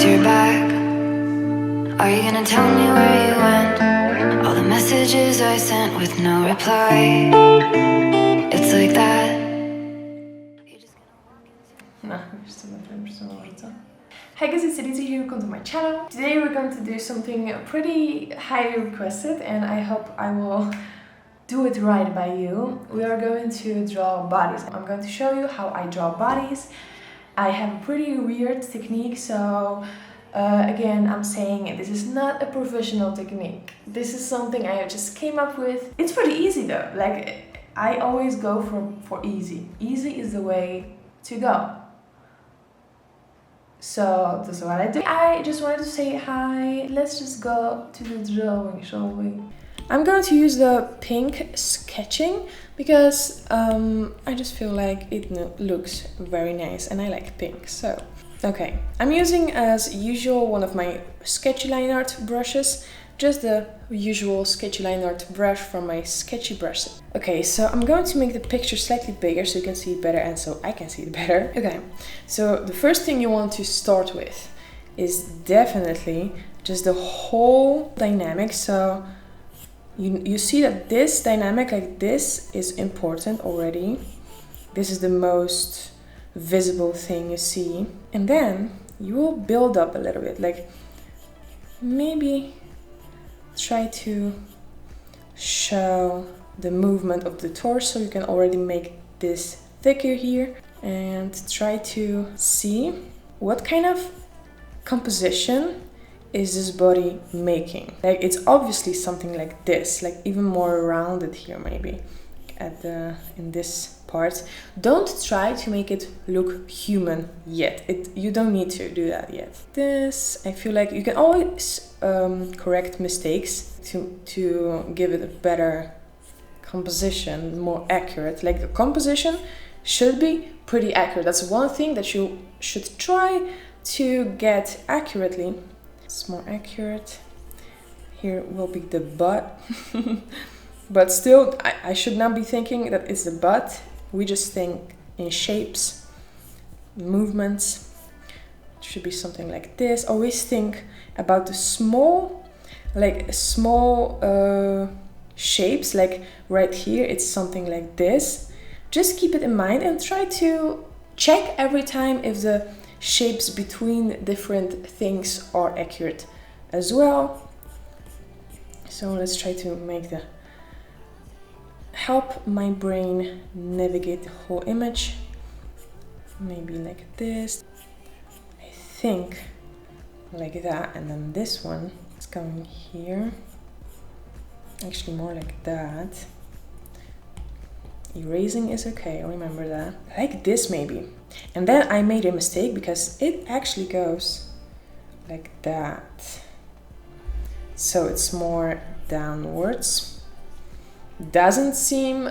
your back? Are you gonna tell me where you went? All the messages I sent with no reply. It's like that. Hi guys, it's Alicja here, welcome to my channel. Today we're going to do something pretty highly requested and I hope I will do it right by you. We are going to draw bodies. I'm going to show you how I draw bodies. I have a pretty weird technique, so again, I'm saying this is not a professional technique. This is something I just came up with. It's pretty easy though. Like, I always go for easy. Easy is the way to go. So that's what I do. I just wanted to say hi. Let's just go to the drawing, shall we? I'm going to use the pink sketching because I just feel like it looks very nice and I like pink. So, okay. I'm using as usual one of my sketchy line art brushes. Just the usual sketchy line art brush from my sketchy brush set. Okay, so I'm going to make the picture slightly bigger so you can see it better and so I can see it better. Okay, so the first thing you want to start with is definitely just the whole dynamic. So you see that this dynamic like this is important already. This is the most visible thing you see. And then you will build up a little bit, like maybe try to show the movement of the torso. You can already make this thicker here and try to see what kind of composition is this body making. Like, it's obviously something like this, like even more rounded here maybe at the in this part. Don't try to make it look human yet. You don't need to do that yet. This, I feel like you can always correct mistakes to give it a better composition, more accurate. Like, the composition should be pretty accurate. That's one thing that you should try to get accurately. It's more accurate. Here will be the butt. But still, I should not be thinking that it's the butt. We just think in shapes, movements. It should be something like this. Always think about the small shapes, like right here, it's something like this. Just keep it in mind and try to check every time if the shapes between different things are accurate as well. So let's try to help my brain navigate the whole image. Maybe like this. I think like that, and then this one is going here. Actually more like that. Erasing is okay, remember that. Like this maybe. And then I made a mistake because it actually goes like that. So it's more downwards. Doesn't seem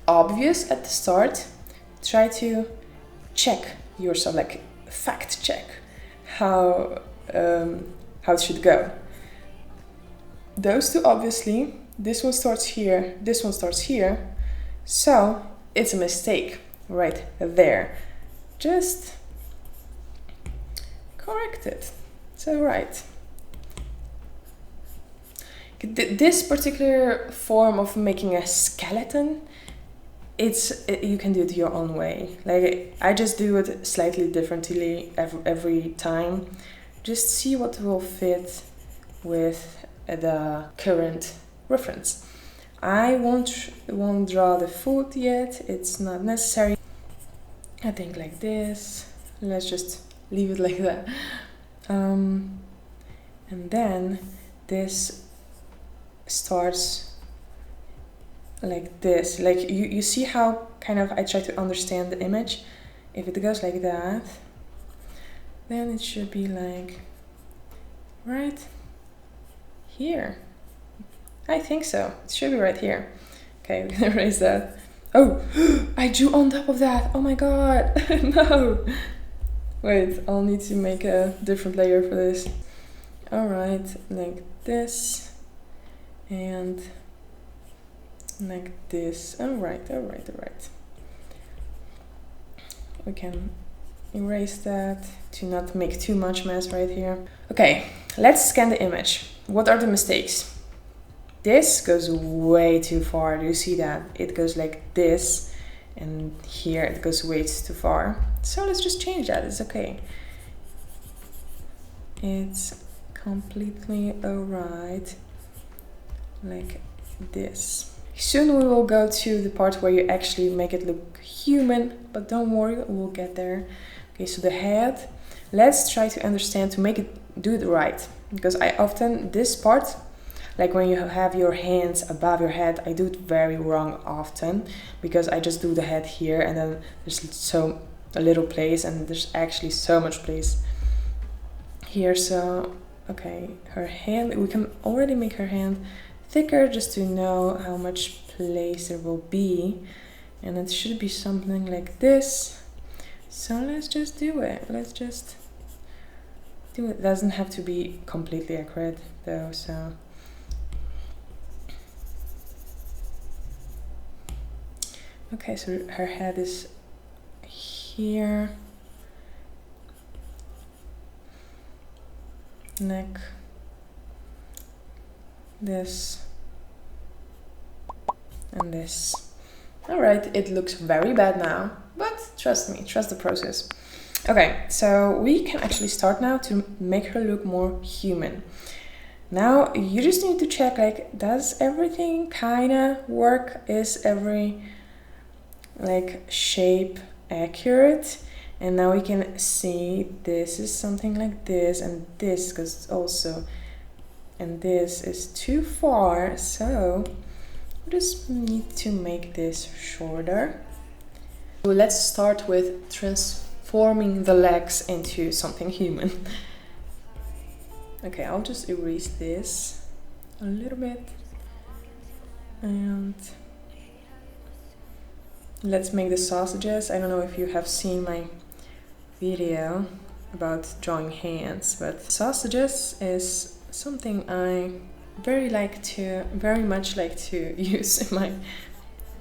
obvious at the start. Try to check yourself, like fact check how it should go. Those two, obviously, this one starts here, this one starts here, so it's a mistake right there. Just correct it. So right. This particular form of making a skeleton, you can do it your own way. Like, I just do it slightly differently every time. Just see what will fit with the current reference. I won't draw the foot yet. It's not necessary. I think like this. Let's just leave it like that. And then this starts like this. Like, you see how kind of I try to understand the image. If it goes like that, then it should be like right here. I think so. It should be right here. Okay, we can erase that. Oh, I drew on top of that. Oh my god. No. Wait, I'll need to make a different layer for this. Alright, like this. And like this. Alright. We can erase that to not make too much mess right here. Okay, let's scan the image. What are the mistakes? This goes way too far. Do you see that? It goes like this, and here it goes way too far. So let's just change that. It's okay. It's completely alright. Like this. Soon we will go to the part where you actually make it look human, but don't worry, we'll get there. Okay, so the head. Let's try to understand to make it do it right, because I often this part, like when you have your hands above your head, I do it very wrong often, because I just do the head here and then there's so a little place and there's actually so much place here. So okay, her hand, we can already make her hand thicker just to know how much place there will be, and it should be something like this. So let's just do it. Let's just do it. Doesn't have to be completely accurate though, so okay, so her head is here, neck, this, and this. All right, it looks very bad now, but trust me, trust the process. Okay, so we can actually start now to make her look more human. Now you just need to check, like, does everything kinda work? Is every like shape accurate? And now we can see this is something like this, and this goes also, and this is too far, so we just need to make this shorter. So let's start with transforming the legs into something human. Okay, I'll just erase this a little bit, and let's make the sausages. I don't know if you have seen my video about drawing hands, but sausages is something I very much like to use in my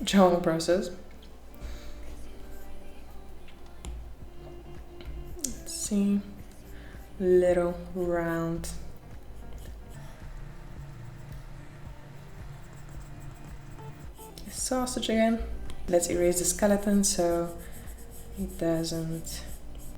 drawing process. Let's see, little round. Sausage again. Let's erase the skeleton so it doesn't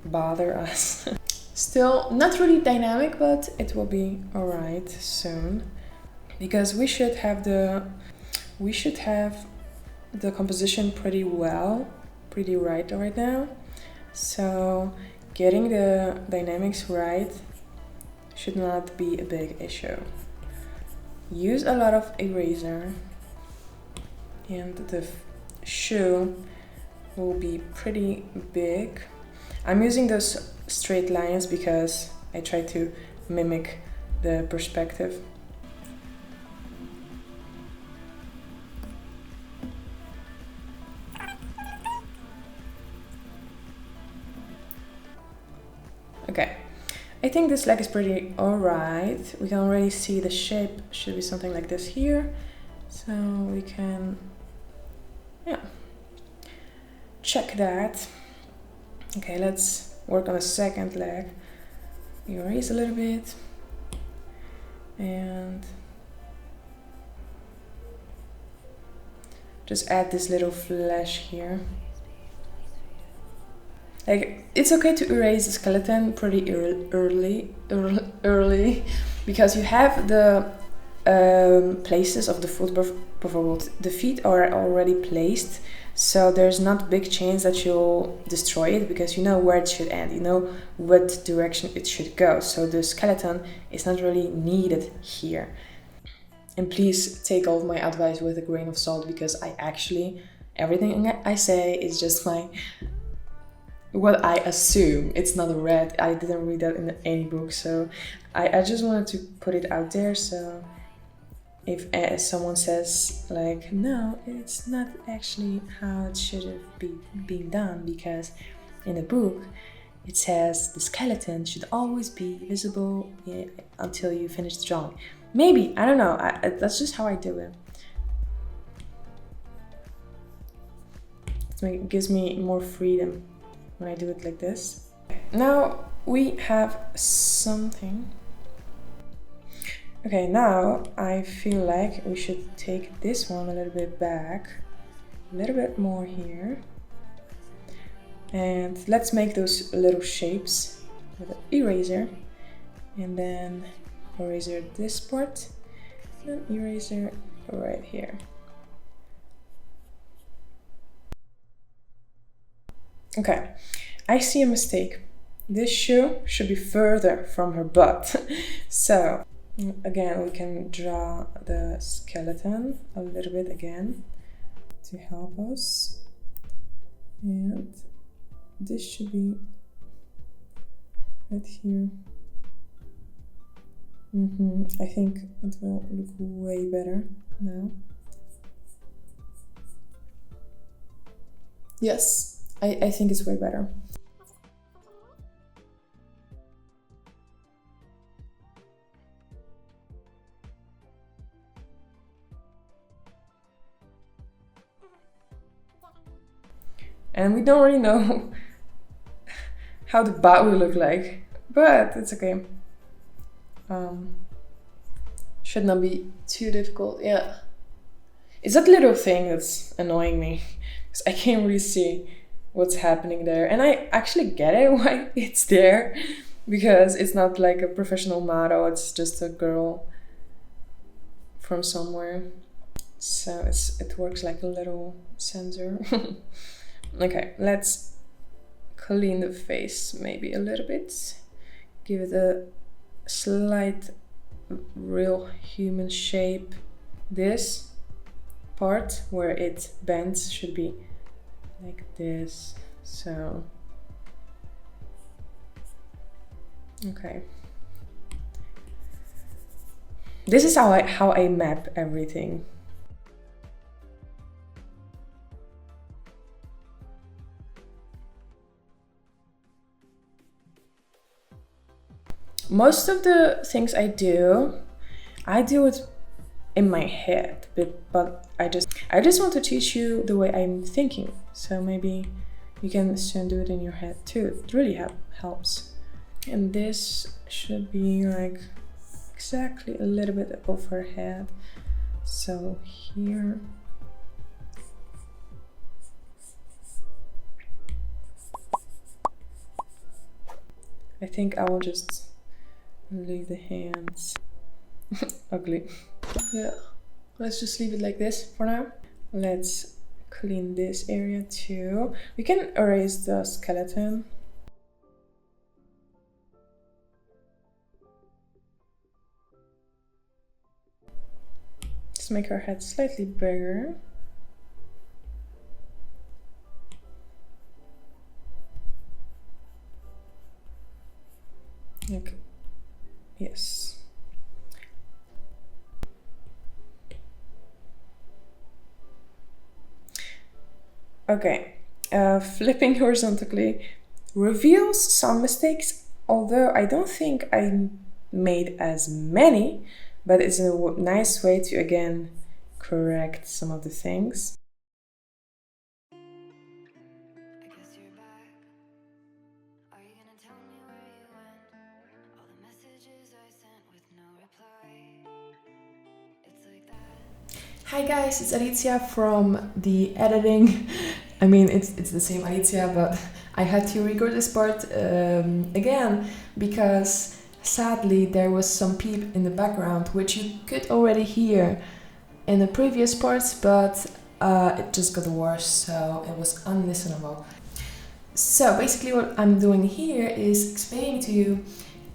bother us. Still not really dynamic, but it will be alright soon, because we should have the composition pretty right now. So getting the dynamics right should not be a big issue. Use a lot of eraser, and the shoe will be pretty big. I'm using those straight lines because I try to mimic the perspective. Okay, I think this leg is pretty alright. We can already see the shape should be something like this here, so we can, yeah, check that. Okay, let's work on a second leg. Erase a little bit, and just add this little flash here. Like, it's okay to erase the skeleton pretty early, because you have the places of the foot, the feet are already placed, so there's not big chance that you'll destroy it, because you know where it should end, you know what direction it should go, so the skeleton is not really needed here. And please take all of my advice with a grain of salt, because everything I say is just what I assume. It's not read. I didn't read that in any book, so I just wanted to put it out there. So if someone says like, no, it's not actually how it should have been done, because in the book it says the skeleton should always be visible until you finish the drawing. Maybe, I don't know, that's just how I do it. It gives me more freedom when I do it like this. Now we have something. Okay, now I feel like we should take this one a little bit back, a little bit more here. And let's make those little shapes with an eraser. And then eraser this part, and eraser right here. Okay, I see a mistake. This shoe should be further from her butt. So again, we can draw the skeleton a little bit again to help us. And this should be right here. I think it will look way better now. Yes, I think it's way better. And we don't really know how the butt will look like, but it's okay. Should not be too difficult. Yeah, it's that little thing that's annoying me, because I can't really see what's happening there. And I actually get it why it's there, because it's not like a professional model, it's just a girl from somewhere. So it works like a little sensor. Okay, let's clean the face maybe a little bit. Give it a slight real human shape. This part where it bends should be like this. So okay, this is how I map everything. Most of the things I do it in my head, but I just want to teach you the way I'm thinking. So maybe you can soon do it in your head too. It really helps. And this should be like exactly a little bit above her head. So here. I think I will just leave the hands. Ugly. Yeah, let's just leave it like this for now. Let's clean this area too. We can erase the skeleton. Just make her head slightly bigger. Okay. Yes. Okay, flipping horizontally reveals some mistakes, although I don't think I made as many, but it's a nice way to again correct some of the things. Hi guys, it's Alicja from the editing. I mean, it's the same Alicja, but I had to record this part again because sadly there was some peep in the background, which you could already hear in the previous parts, but it just got worse, so it was unlistenable. So basically what I'm doing here is explaining to you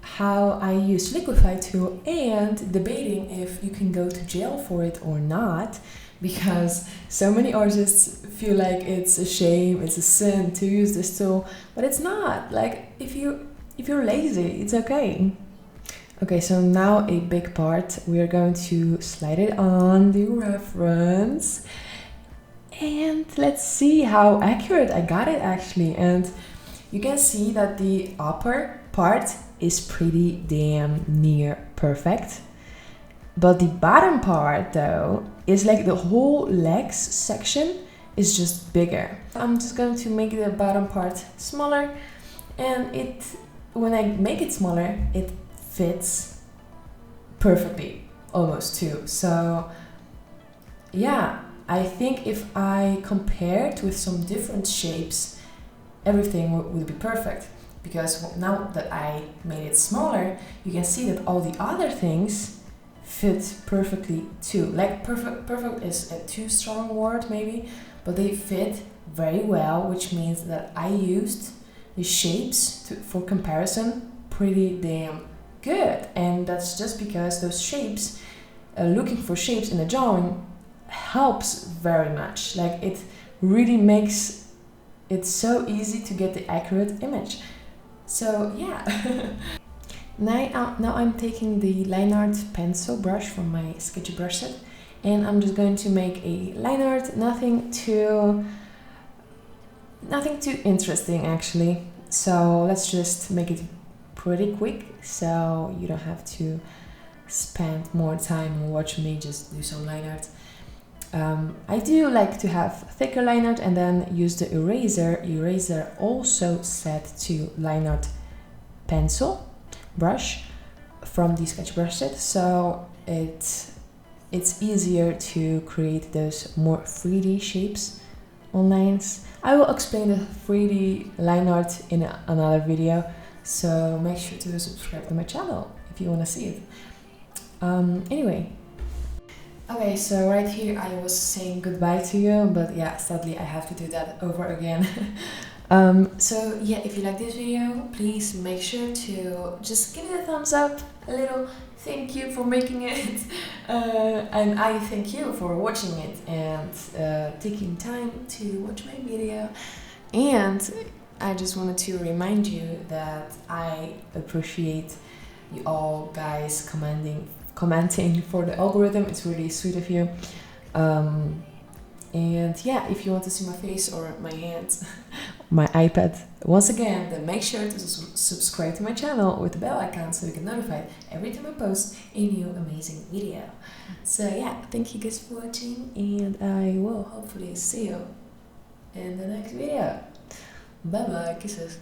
how I use Liquify tool and debating if you can go to jail for it or not, because so many artists feel like it's a shame, it's a sin to use this tool, but it's not. Like if you're lazy, it's okay. Okay, so now a big part, we are going to slide it on the reference and let's see how accurate I got it actually. And you can see that the upper part is pretty damn near perfect, but the bottom part though is like the whole legs section is just bigger. I'm just going to make the bottom part smaller, and when I make it smaller, it fits perfectly, almost too. So yeah, I think if I compare it with some different shapes, everything would be perfect. Because now that I made it smaller, you can see that all the other things fit perfectly too. Like perfect is a too strong word maybe, but they fit very well, which means that I used the shapes for comparison pretty damn good. And that's just because those shapes, looking for shapes in a drawing helps very much. Like it really makes it so easy to get the accurate image. So yeah. Now I'm taking the line art pencil brush from my sketchy brush set, and I'm just going to make a line art, nothing too interesting actually. So let's just make it pretty quick, so you don't have to spend more time and watch me just do some line art. I do like to have thicker line art and then use the eraser also set to line art pencil brush from the sketch brush set, so it's easier to create those more 3D shapes on lines. I will explain the 3D line art in another video, so make sure to subscribe to my channel if you want to see it. Anyway. Okay, so right here I was saying goodbye to you, but yeah, sadly I have to do that over again. So yeah, if you like this video, please make sure to just give it a thumbs up, a little thank you for making it, and I thank you for watching it and taking time to watch my video. And I just wanted to remind you that I appreciate you all guys commenting for the algorithm. It's really sweet of you. And yeah, if you want to see my face or my hands, my iPad, once again, then make sure to subscribe to my channel with the bell icon so you get notified every time I post a new amazing video. So yeah, thank you guys for watching, and I will hopefully see you in the next video. Bye bye, kisses.